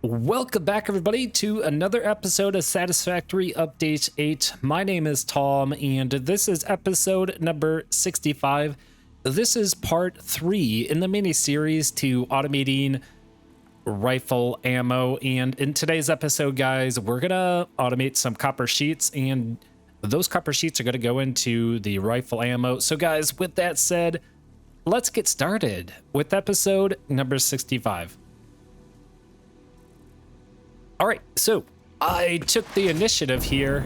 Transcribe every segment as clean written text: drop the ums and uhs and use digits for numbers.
Welcome back, everybody, to another episode of Satisfactory Update 8. My name is Tom, and this is episode number 65. This is part 3 in the mini-series to automating rifle ammo. And in today's episode, guys, we're going to automate some copper sheets, and those copper sheets are going to go into the rifle ammo. So, guys, with that said, let's get started with episode number 65. All right, so I took the initiative here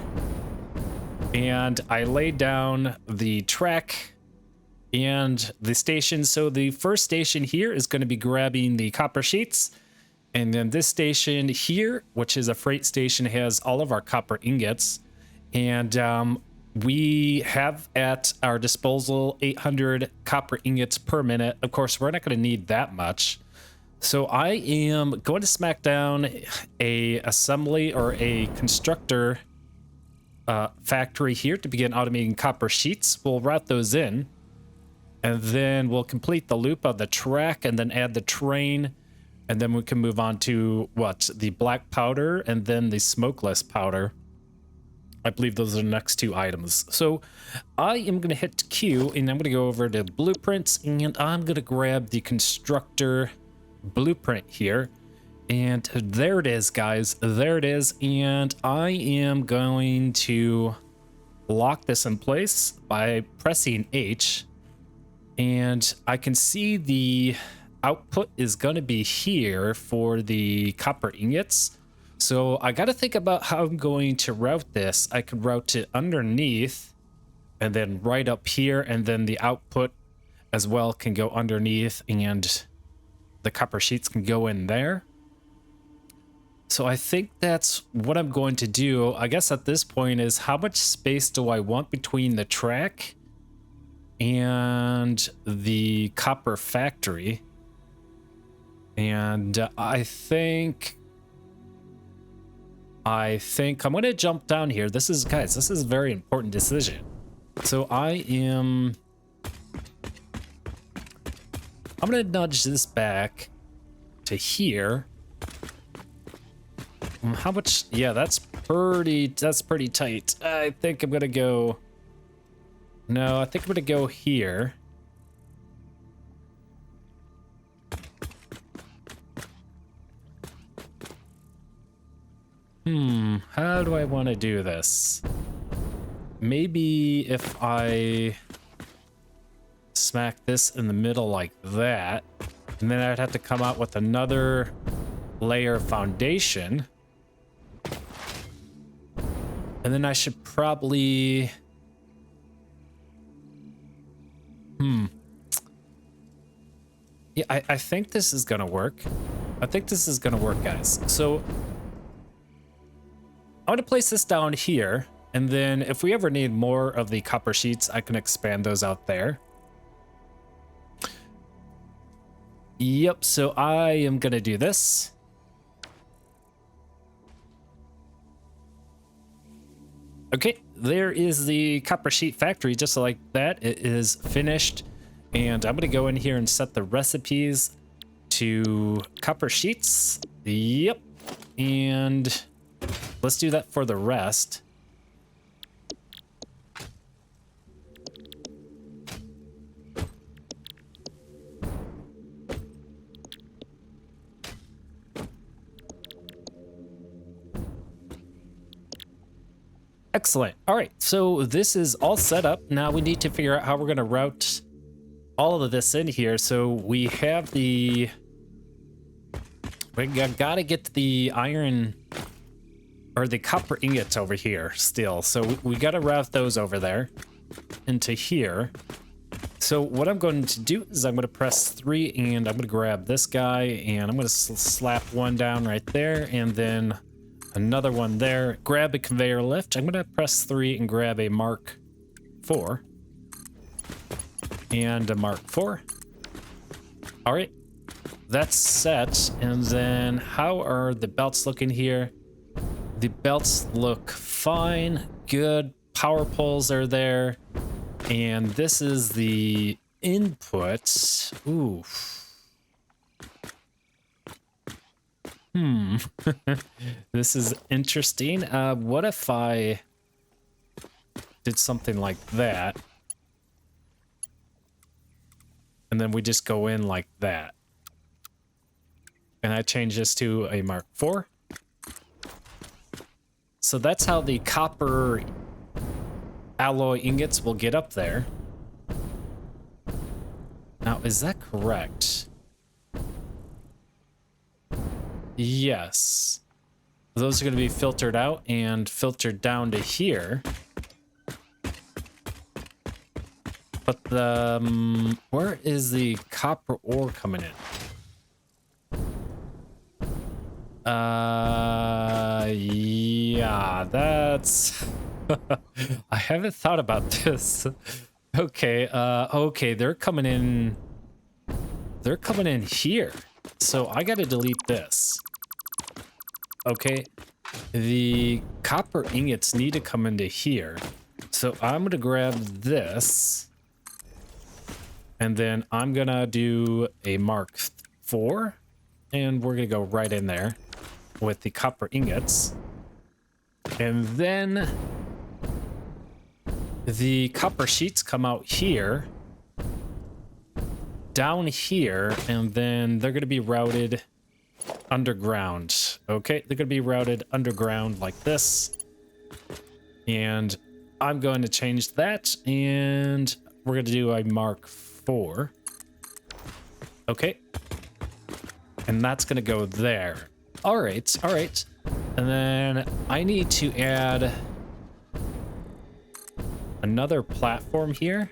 and I laid down the track and the station. So the first station here is going to be grabbing the copper sheets. And then this station here, which is a freight station, has all of our copper ingots. And we have at our disposal 800 copper ingots per minute. Of course, we're not going to need that much. So I am going to smack down a assembly or a constructor factory here to begin automating copper sheets. We'll route those in, and then we'll complete the loop of the track and then add the train, and then we can move on to the black powder and then the smokeless powder. I believe those are the next two items. So I am going to hit Q, and I'm going to go over to blueprints, and I'm going to grab the constructor blueprint here, and there it is, guys. There it is. And I am going to lock this in place by pressing H, and I can see the output is going to be here for the copper ingots. So I got to think about how I'm going to route this. I could route it underneath and then right up here, and then the output as well can go underneath, and the copper sheets can go in there. So I think that's what I'm going to do. I guess at this point is, how much space do I want between the track and the copper factory? And I think I'm going to jump down here. This is a very important decision. So I'm going to nudge this back to here. How much? Yeah, that's pretty tight. I think I'm going to go... No, I think I'm going to go here. How do I want to do this? Maybe if I smack this in the middle like that, and then I'd have to come out with another layer of foundation, and then I should probably yeah, I think this is gonna work. I think this is gonna work, guys. So I'm gonna place this down here, and then if we ever need more of the copper sheets, I can expand those out there. Yep, so I am going to do this. Okay, there is the copper sheet factory, just like that. It is finished. And I'm going to go in here and set the recipes to copper sheets. Yep. And let's do that for the rest. Excellent. All right, so this is all set up. Now we need to figure out how we're going to route all of this in here. So we have we got to get the iron or the copper ingots over here still. So we got to route those over there into here. So what I'm going to do is I'm going to press 3, and I'm going to grab this guy, and I'm going to slap one down right there, and then another one there. Grab a conveyor lift. I'm going to press 3 and grab a Mark 4. And a Mark 4. All right. That's set. And then how are the belts looking here? The belts look fine. Good. Power poles are there. And this is the input. Ooh. This is interesting. What if I did something like that? And then we just go in like that. And I change this to a Mark IV. So that's how the copper alloy ingots will get up there. Now, is that correct? Yes. Those are going to be filtered out and filtered down to here. But the where is the copper ore coming in? Yeah, that's I haven't thought about this. Okay, okay, they're coming in here. So I got to delete this. Okay, the copper ingots need to come into here. So I'm going to grab this. And then I'm going to do a Mark IV. And we're going to go right in there with the copper ingots. And then the copper sheets come out here. Down here. And then they're going to be routed underground. Okay, they're going to be routed underground like this. And I'm going to change that. And we're going to do a Mark IV. Okay. And that's going to go there. All right, all right. And then I need to add another platform here.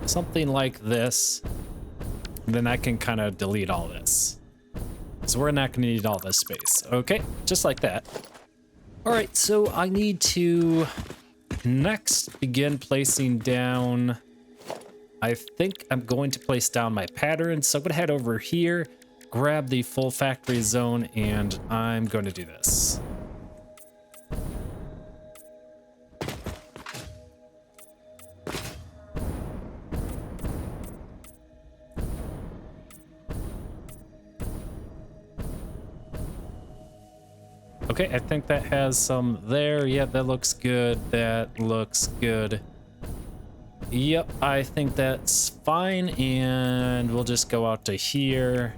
Something like this. And then I can kind of delete all this. So we're not going to need all this space. Okay, just like that. All right, so I need to next begin placing down. I think I'm going to place down my pattern. So I'm going to head over here, grab the full factory zone, and I'm going to do this. Okay, I think that has some there. Yeah, that looks good. That looks good. Yep, I think that's fine. And we'll just go out to here.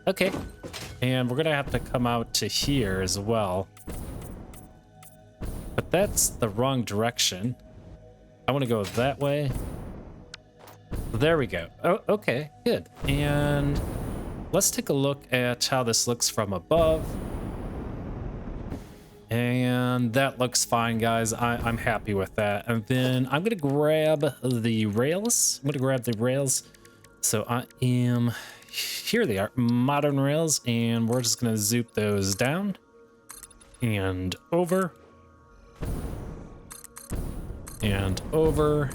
Okay. And we're going to have to come out to here as well. But that's the wrong direction. I want to go that way. There we go. Oh, okay, good. And let's take a look at how this looks from above. And that looks fine, guys. I'm happy with that. And then I'm going to grab the rails. I'm going to grab the rails. So I am... Here they are. Modern rails. And we're just going to zoop those down. And over. And over.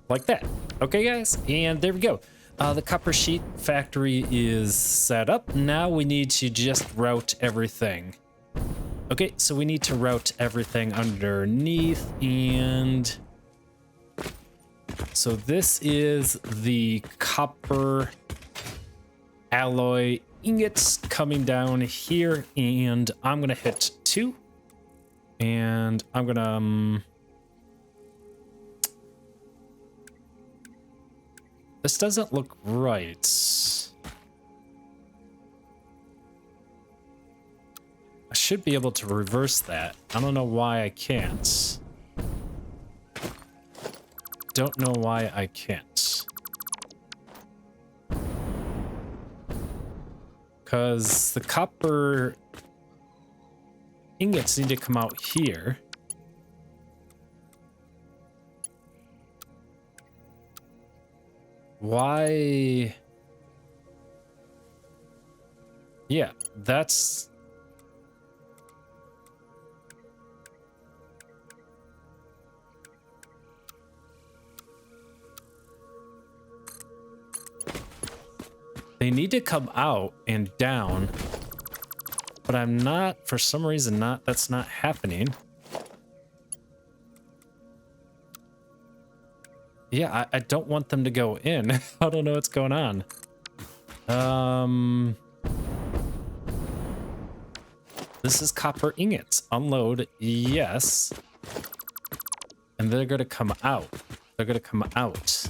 Like that. Okay, guys, and there we go. The copper sheet factory is set up. Now we need to just route everything. Okay, so we need to route everything underneath, and so this is the copper alloy ingots coming down here, and I'm gonna hit 2, and I'm gonna this doesn't look right. I should be able to reverse that. I don't know why I can't. Don't know why I can't. Because the copper ingots need to come out here. Why? Yeah, that's... They need to come out and down, but I'm not, for some reason, that's not happening. Yeah, I don't want them to go in. I don't know what's going on. This is copper ingots. Unload, yes. And they're gonna come out. They're gonna come out.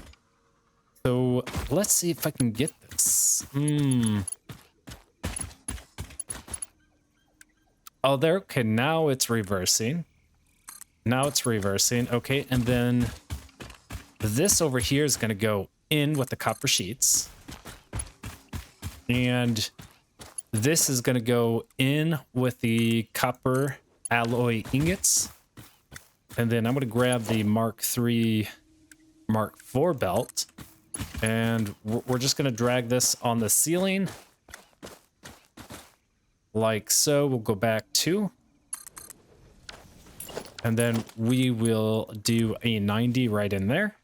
So let's see if I can get this. Oh, there. Okay, now it's reversing. Now it's reversing. Okay, and then this over here is gonna go in with the copper sheets. And this is gonna go in with the copper alloy ingots. And then I'm gonna grab the Mark III, Mark IV belt. And we're just gonna drag this on the ceiling. Like so. We'll go back 2. And then we will do a 90 right in there.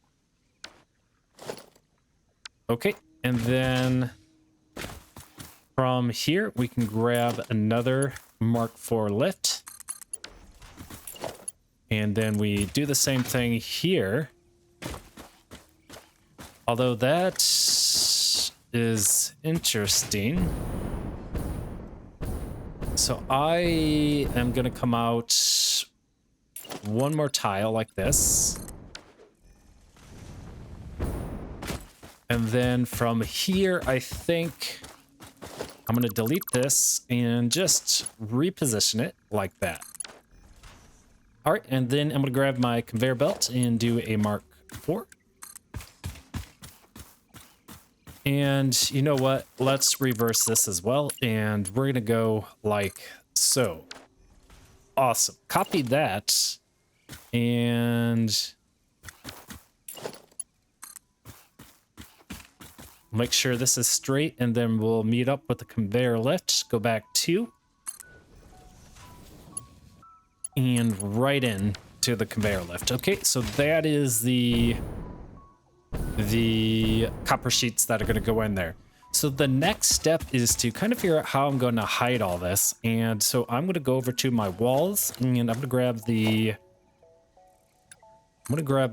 Okay, and then from here, we can grab another Mark IV lift. And then we do the same thing here. Although that is interesting. So I am going to come out one more tile like this. And then from here, I think I'm going to delete this and just reposition it like that. All right, and then I'm going to grab my conveyor belt and do a Mark IV. And you know what? Let's reverse this as well. And we're going to go like so. Awesome. Copy that. And make sure this is straight. And then we'll meet up with the conveyor lift. Go back 2. And right in to the conveyor lift. Okay, so that is the copper sheets that are going to go in there. So the next step is to kind of figure out how I'm going to hide all this. And so I'm going to go over to my walls and I'm going to grab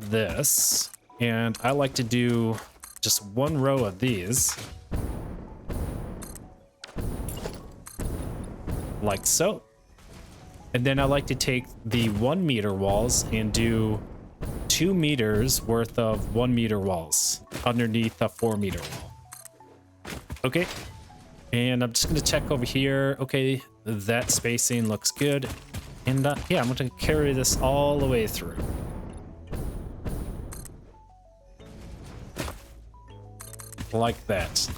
this. And I like to do just one row of these. Like so. And then I like to take the 1 meter walls and do 2 meters worth of 1 meter walls underneath a 4 meter wall. Okay. And I'm just going to check over here. Okay. That spacing looks good. And yeah, I'm going to carry this all the way through. Like that.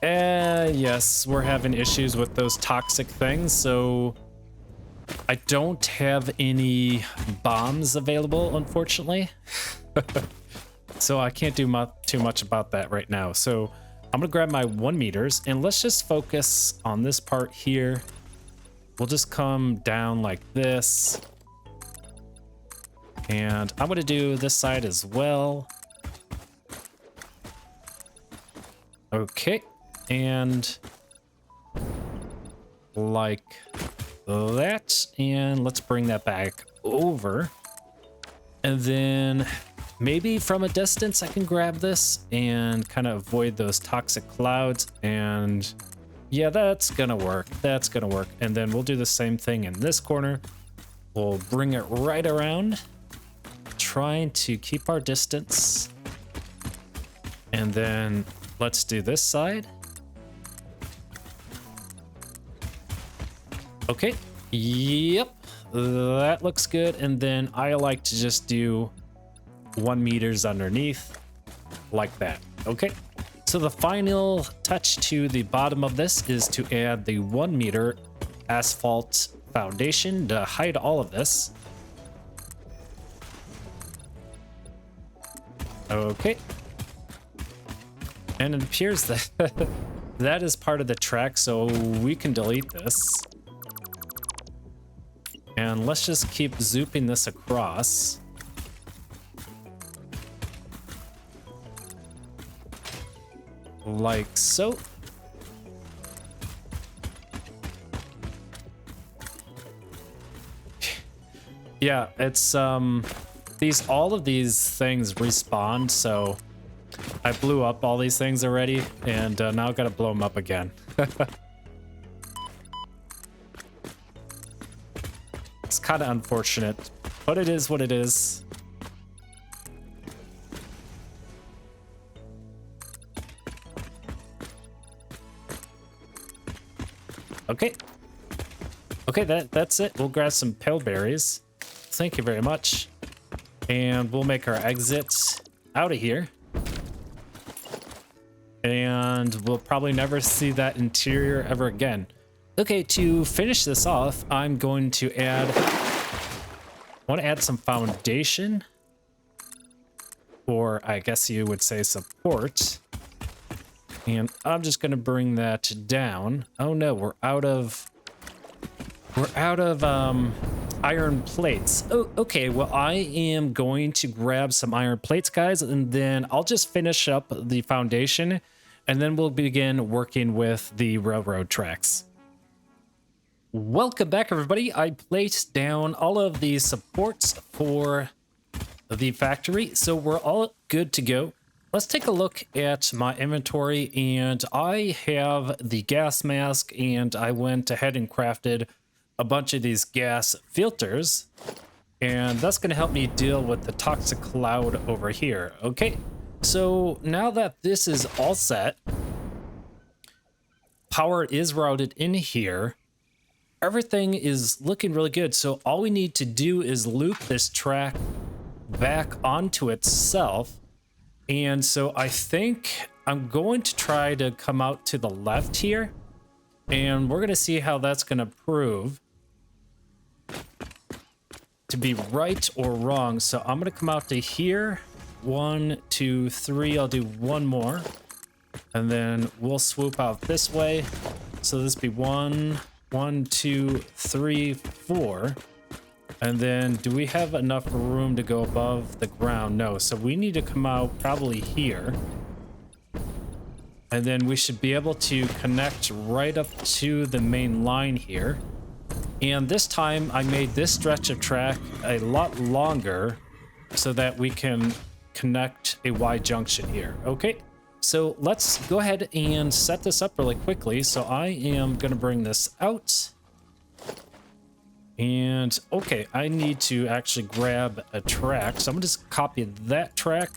Yes, we're having issues with those toxic things. So I don't have any bombs available, unfortunately. So I can't do too much about that right now. So I'm going to grab my 1 meters and let's just focus on this part here. We'll just come down like this. And I'm going to do this side as well. Okay. And like that, and let's bring that back over. And then maybe from a distance I can grab this and kind of avoid those toxic clouds. And yeah, that's gonna work. That's gonna work. And then we'll do the same thing in this corner. We'll bring it right around, trying to keep our distance. And then let's do this side. Okay, yep, that looks good. And then I like to just do 1 meters underneath like that. Okay, so the final touch to the bottom of this is to add the 1 meter asphalt foundation to hide all of this. Okay, and it appears that that is part of the track, so we can delete this. And let's just keep zooping this across. Like so. Yeah, it's all of these things respawn, so I blew up all these things already, and now I've got to blow them up again. It's kind of unfortunate, but it is what it is. Okay. Okay, that's it. We'll grab some pale berries. Thank you very much. And we'll make our exit out of here. And we'll probably never see that interior ever again. Okay, to finish this off, I'm going to want to add some foundation. Or I guess you would say support. And I'm just going to bring that down. Oh no, we're out of iron plates. Oh, okay. Well, I am going to grab some iron plates, guys, and then I'll just finish up the foundation, and then we'll begin working with the railroad tracks. Welcome back, everybody. I placed down all of the supports for the factory, so we're all good to go. Let's take a look at my inventory, and I have the gas mask, and I went ahead and crafted a bunch of these gas filters, and that's going to help me deal with the toxic cloud over here. Okay, so now that this is all set, power is routed in here, everything is looking really good. So all we need to do is loop this track back onto itself. And so I think I'm going to try to come out to the left here, and we're going to see how that's going to prove to be right or wrong. So I'm going to come out to here. 1, 2, 3. I'll do one more, and then we'll swoop out this way. So this be 1, 2, 3, 4. And then do we have enough room to go above the ground? No, so we need to come out probably here. And then we should be able to connect right up to the main line here. And this time I made this stretch of track a lot longer so that we can connect a Y junction here. Okay, so let's go ahead and set this up really quickly. So I am going to bring this out. And okay, I need to actually grab a track. So I'm gonna just copy that track,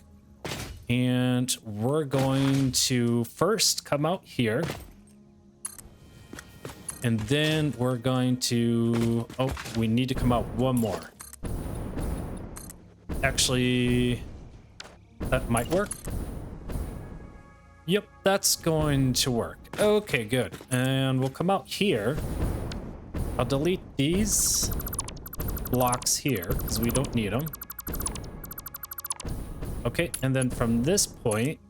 and we're going to first come out here, and then we're going to, oh, we need to come out one more. Actually, that might work. Yep, that's going to work. Okay, good. And we'll come out here. I'll delete these blocks here because we don't need them. Okay, and then from this point,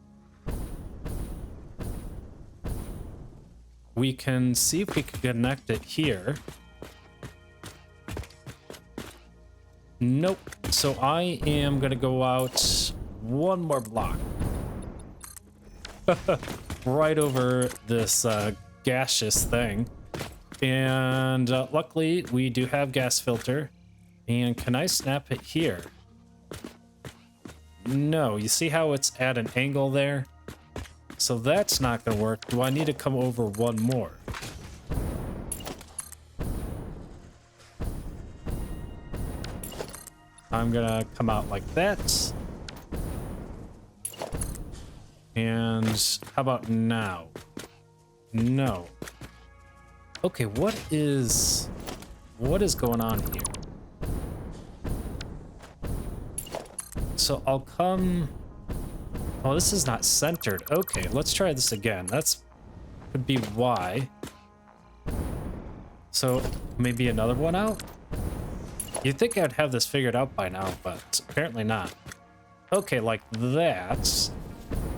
we can see if we can connect it here. Nope. So I am going to go out one more block. Right over this gaseous thing. And luckily, we do have gas filter. And can I snap it here? No, you see how it's at an angle there? So that's not going to work. Do I need to come over one more? I'm going to come out like that. And how about now? No. Okay, what is going on here? So I'll come... Oh, this is not centered. Okay, let's try this again. That's could be why. So maybe another one out? You'd think I'd have this figured out by now, but apparently not. Okay, like that.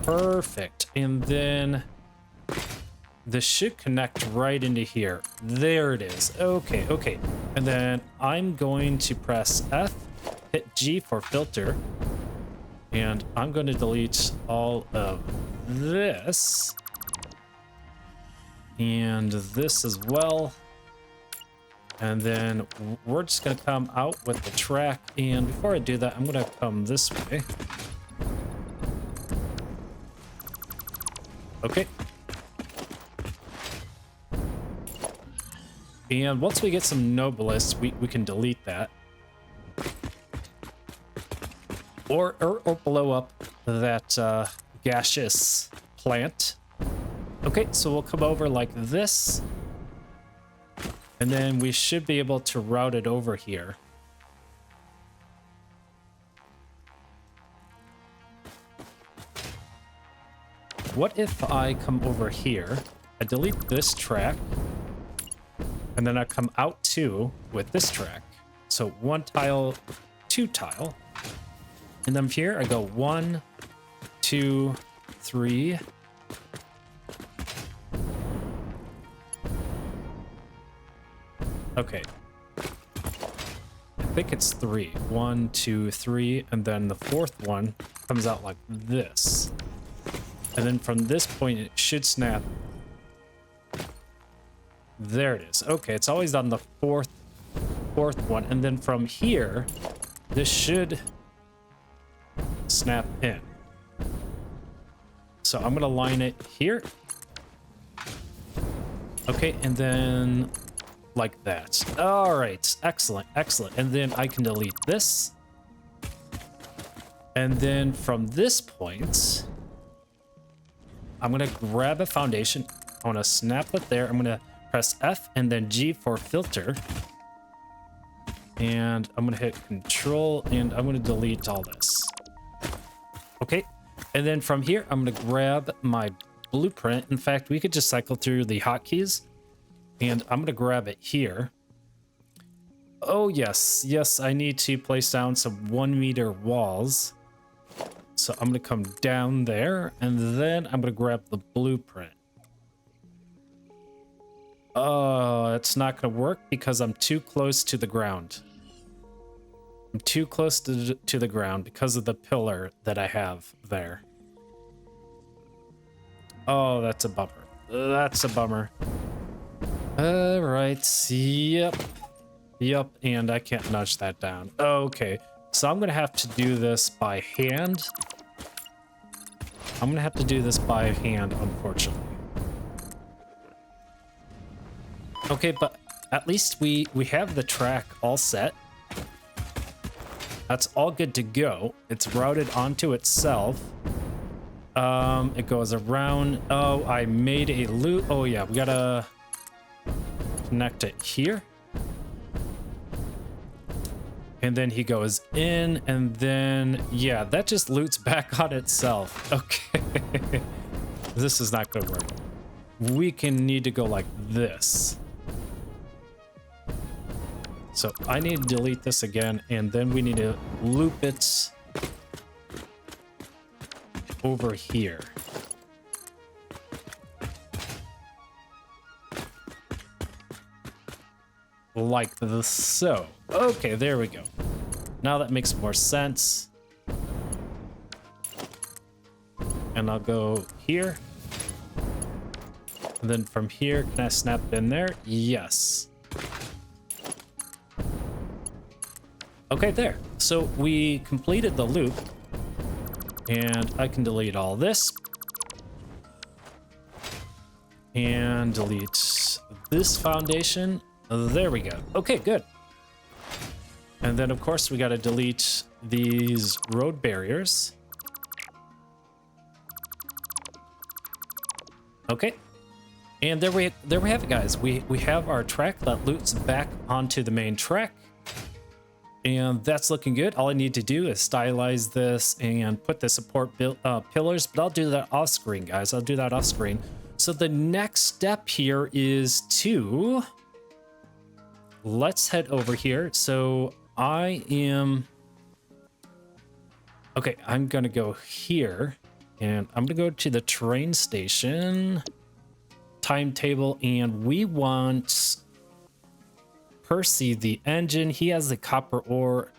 Perfect. And then this should connect right into here. There it is. Okay, okay. And then I'm going to press F, hit G for filter. And I'm going to delete all of this. And this as well. And then we're just gonna come out with the track. And before I do that, I'm gonna come this way. Okay. And once we get some Noblest, we can delete that. Or blow up that gaseous plant. Okay, so we'll come over like this. And then we should be able to route it over here. What if I come over here, I delete this track, and then I come out two with this track. So 1 tile, 2 tile. And then here I go 1, 2, 3. Okay. I think it's 3. 1, 2, 3, and then the 4th one comes out like this. And then from this point, it should snap. There it is. Okay, it's always on the fourth one. And then from here, this should snap in. So I'm going to line it here. Okay, and then like that. All right, excellent, excellent. And then I can delete this. And then from this point, I'm going to grab a foundation. I want to snap it there. I'm going to press F and then G for filter. And I'm going to hit Control and I'm going to delete all this. Okay. And then from here, I'm going to grab my blueprint. In fact, we could just cycle through the hotkeys and I'm going to grab it here. Oh, yes. Yes, I need to place down some 1 meter walls. So I'm going to come down there and then I'm going to grab the blueprint. Oh, it's not going to work because I'm too close to the ground. I'm too close to the ground because of the pillar that I have there. Oh, that's a bummer. That's a bummer. All right. Yep. Yep. And I can't nudge that down. Okay. So I'm going to have to do this by hand. I'm going to have to do this by hand, unfortunately. Okay, but at least we have the track all set. That's all good to go. It's routed onto itself. It goes around. Oh, I made a loop. Oh, yeah, we got to connect it here. And then he goes in, and then, yeah, that just loops back on itself. Okay. This is not going to work. We can need to go like this. So I need to delete this again, and then we need to loop it over here. Like this, so. Okay, there we go. Now that makes more sense. And I'll go here. And then from here, can I snap in there? Yes. Okay, there. So we completed the loop. And I can delete all this. And delete this foundation. There we go. Okay, good. And then, of course, we got to delete these road barriers. Okay. And there we have it, guys. We have our track that loops back onto the main track. And that's looking good. All I need to do is stylize this and put the support pillars, but I'll do that off screen, guys. I'll do that off screen. So the next step here is to... Let's head over here. So I am... Okay, I'm going to go here. And I'm going to go to the train station. Timetable. And we want... Percy, the engine. He has the copper ore,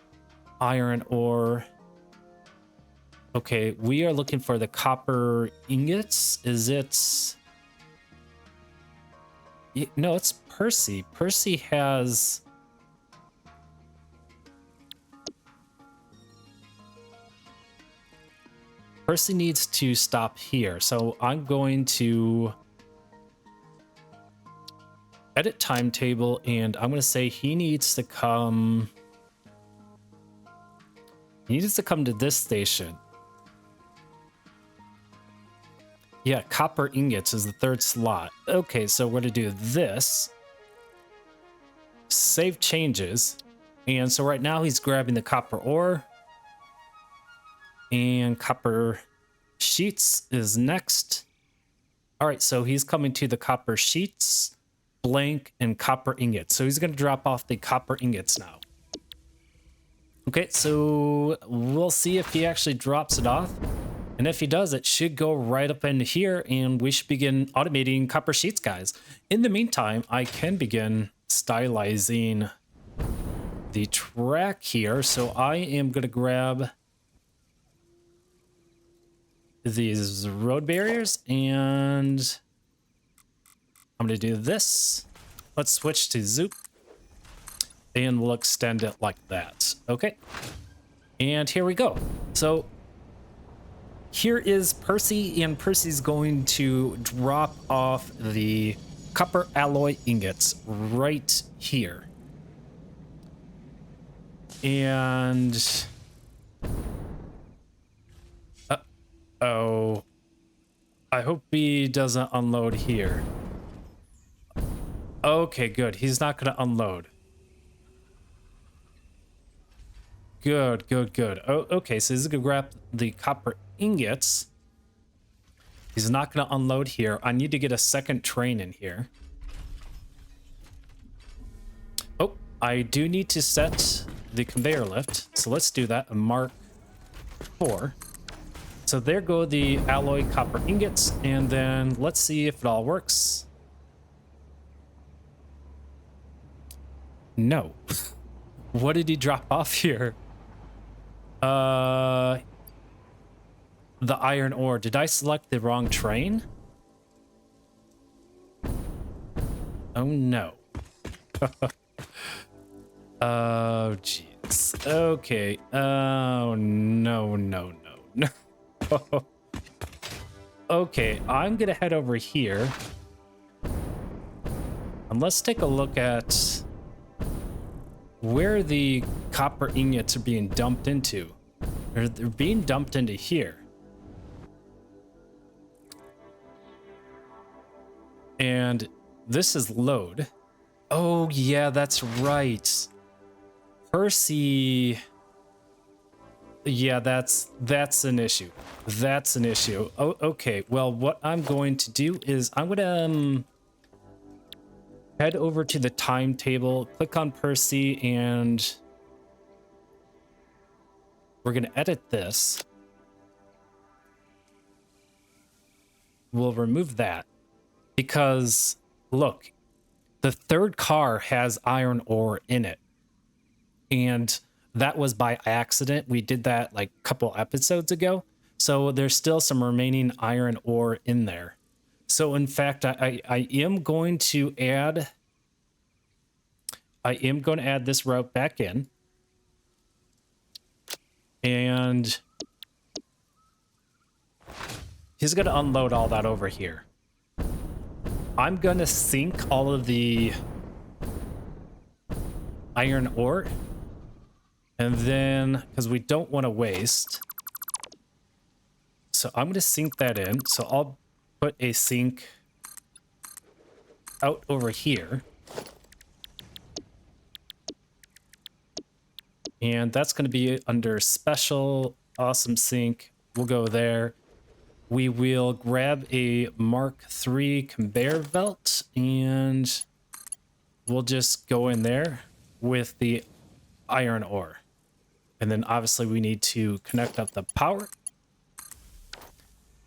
iron ore. Okay, we are looking for the copper ingots. Is it... No, it's Percy. Percy has... Percy needs to stop here. So I'm going to edit timetable, and I'm going to say he needs to come... He needs to come to this station. Yeah, copper ingots is the third slot. Okay, so we're going to do this. Save changes. And so right now he's grabbing the copper ore. And copper sheets is next. All right, so he's coming to the copper sheets, blank, and copper ingots. So he's going to drop off the copper ingots now. Okay, so we'll see if he actually drops it off. And if he does, it should go right up into here, and we should begin automating copper sheets, guys. In the meantime, I can begin stylizing the track here. So I am going to grab these road barriers, and I'm going to do this. Let's switch to Zoop, and we'll extend it like that. Okay. And here we go. So here is Percy, and Percy's going to drop off the copper alloy ingots right here. And... oh, I hope he doesn't unload here. Okay, good. He's not going to unload. Good, good, good. Oh, okay, so he's going to grab the copper ingots. He's not going to unload here. I need to get a second train in here. Oh, I do need to set the conveyor lift. So let's do that. Mark 4. So there go the alloy copper ingots. And then let's see if it all works. No. What did he drop off here? The iron ore. Did I select the wrong train? Oh no. Oh jeez. Okay. Oh no, no, no, no. Okay, I'm gonna head over here. And let's take a look at where the copper ingots are being dumped into. They're being dumped into here. And this is load. Oh, yeah, that's right. Percy. Yeah, that's an issue. That's an issue. Oh, okay. Well, what I'm going to do is I'm going to head over to the timetable, click on Percy, and we're going to edit this. We'll remove that because, look, the third car has iron ore in it. And that was by accident. We did that like a couple episodes ago. So there's still some remaining iron ore in there. So in fact, I am going to add this route back in. And he's going to unload all that over here. I'm going to sink all of the iron ore. And then, because we don't want to waste. So I'm going to sink that in. So I'll put a sink out over here. And that's going to be under special, awesome sink. We'll go there. We will grab a Mark III conveyor belt and we'll just go in there with the iron ore. And then obviously we need to connect up the power.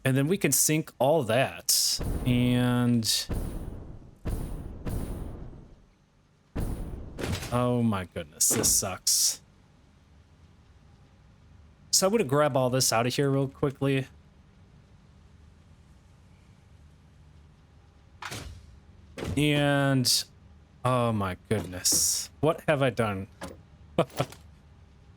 And then we can sync all that. And oh my goodness, this sucks. So I'm going to grab all this out of here real quickly. And oh my goodness, what have I done?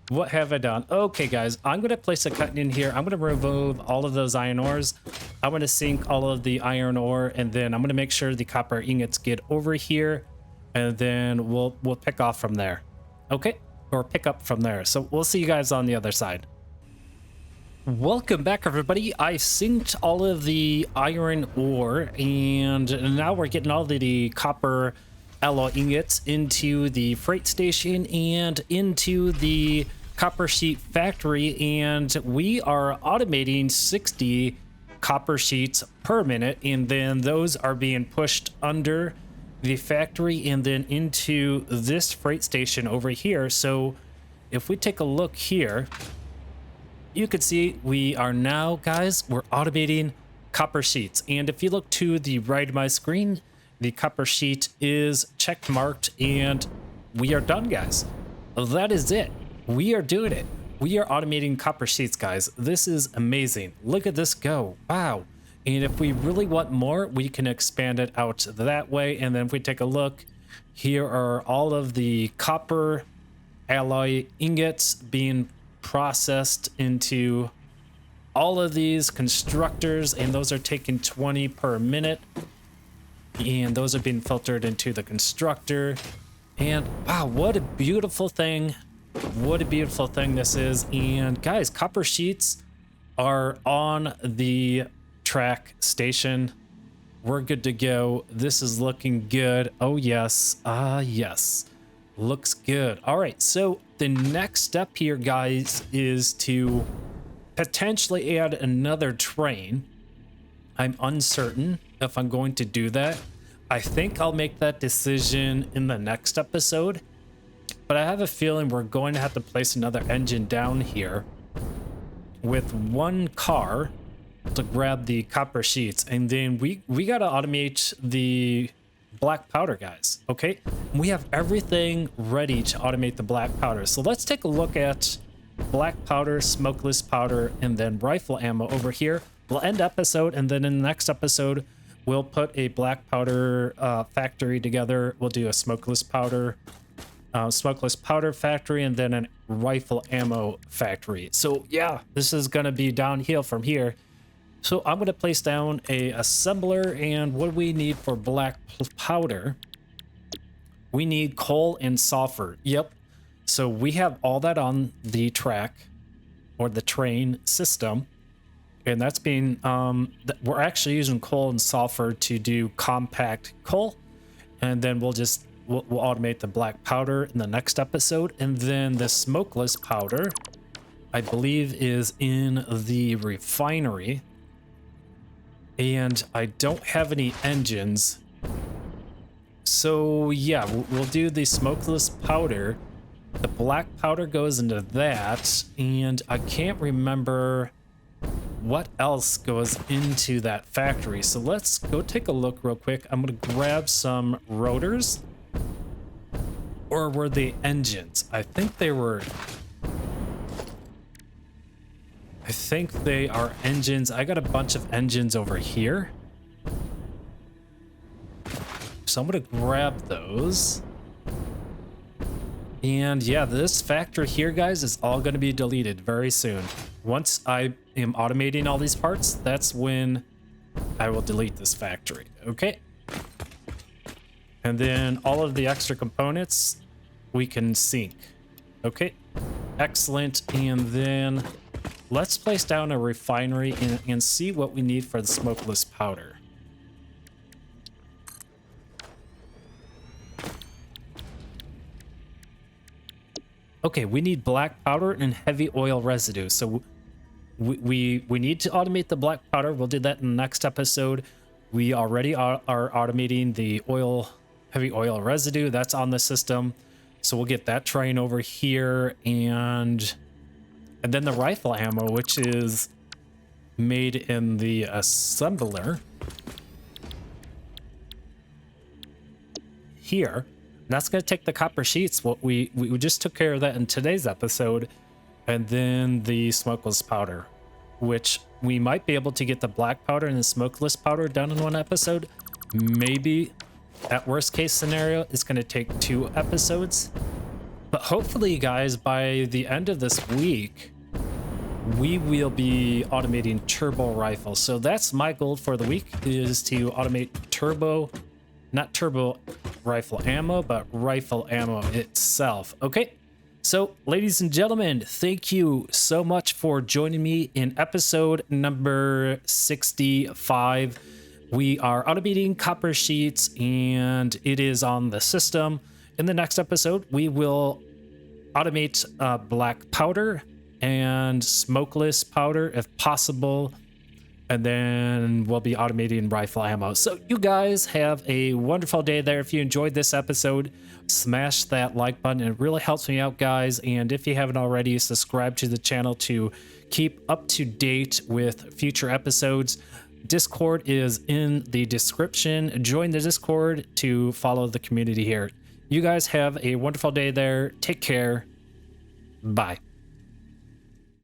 What have I done? Okay, guys, I'm going to place a cut in here. I'm going to remove all of those iron ores. I'm going to sink all of the iron ore, and then I'm going to make sure the copper ingots get over here, and then we'll pick off from there. Okay, or pick up from there. So we'll see you guys on the other side. Welcome back, everybody. I synced all of the iron ore, and now we're getting all of the copper alloy ingots into the freight station and into the copper sheet factory, and we are automating 60 copper sheets per minute, and then those are being pushed under the factory and then into this freight station over here. So if we take a look here, you can see we are now, guys, we're automating copper sheets. And if you look to the right of my screen, the copper sheet is check marked, and we are done, guys. That is it. We are doing it. We are automating copper sheets, guys. This is amazing. Look at this go. Wow. And if we really want more, we can expand it out that way. And then if we take a look, here are all of the copper alloy ingots being processed into all of these constructors, and those are taking 20 per minute. And those are being filtered into the constructor. And wow, what a beautiful thing. What a beautiful thing this is. And guys, copper sheets are on the track station. We're good to go. This is looking good. Oh yes. Yes. Looks good. All right, so the next step here, guys, is to potentially add another train. I'm uncertain if I'm going to do that. I think I'll make that decision in the next episode, but I have a feeling we're going to have to place another engine down here with one car to grab the copper sheets, and then we got to automate the black powder, guys. Okay, we have everything ready to automate the black powder. So let's take a look at black powder, smokeless powder, and then rifle ammo over here. We'll end episode, and then in the next episode, we'll put a black powder factory together. We'll do a smokeless powder factory, and then a rifle ammo factory. So yeah, this is gonna be downhill from here. So I'm gonna place down a assembler, and what do we need for black powder? We need coal and sulfur. Yep. So we have all that on the track or the train system. And that's being, we're actually using coal and sulfur to do compact coal. And then we'll automate the black powder in the next episode. And then the smokeless powder, I believe, is in the refinery. And I don't have any engines. So yeah, we'll do the smokeless powder. The black powder goes into that. And I can't remember what else goes into that factory. So let's go take a look real quick. I'm gonna grab some rotors. Or were they engines? I think they are engines. I got a bunch of engines over here. So I'm gonna grab those. And yeah, this factory here, guys, is all gonna be deleted very soon. Once I am automating all these parts, that's when I will delete this factory, okay? And then all of the extra components we can sync, okay? Excellent. And then let's place down a refinery and see what we need for the smokeless powder. Okay, we need black powder and heavy oil residue. So we need to automate the black powder. We'll do that in the next episode. We already are automating the heavy oil residue. That's on the system. So we'll get that train over here, and then the rifle ammo, which is made in the assembler here. That's going to take the copper sheets. What we just took care of that in today's episode. And then the smokeless powder, which we might be able to get the black powder and the smokeless powder done in one episode. Maybe At worst case scenario, it's going to take 2 episodes. But hopefully, guys, by the end of this week, we will be automating turbo rifles. So that's my goal for the week, is to automate not turbo rifle ammo, but rifle ammo itself. Okay. So, ladies and gentlemen, thank you so much for joining me in episode number 65. We are automating copper sheets, and it is on the system. In the next episode, we will automate black powder and smokeless powder if possible. And then we'll be automating rifle ammo. So you guys have a wonderful day there. If you enjoyed this episode, smash that like button. It really helps me out, guys. And if you haven't already, subscribe to the channel to keep up to date with future episodes. Discord is in the description. Join the Discord to follow the community here. You guys have a wonderful day there. Take care. Bye.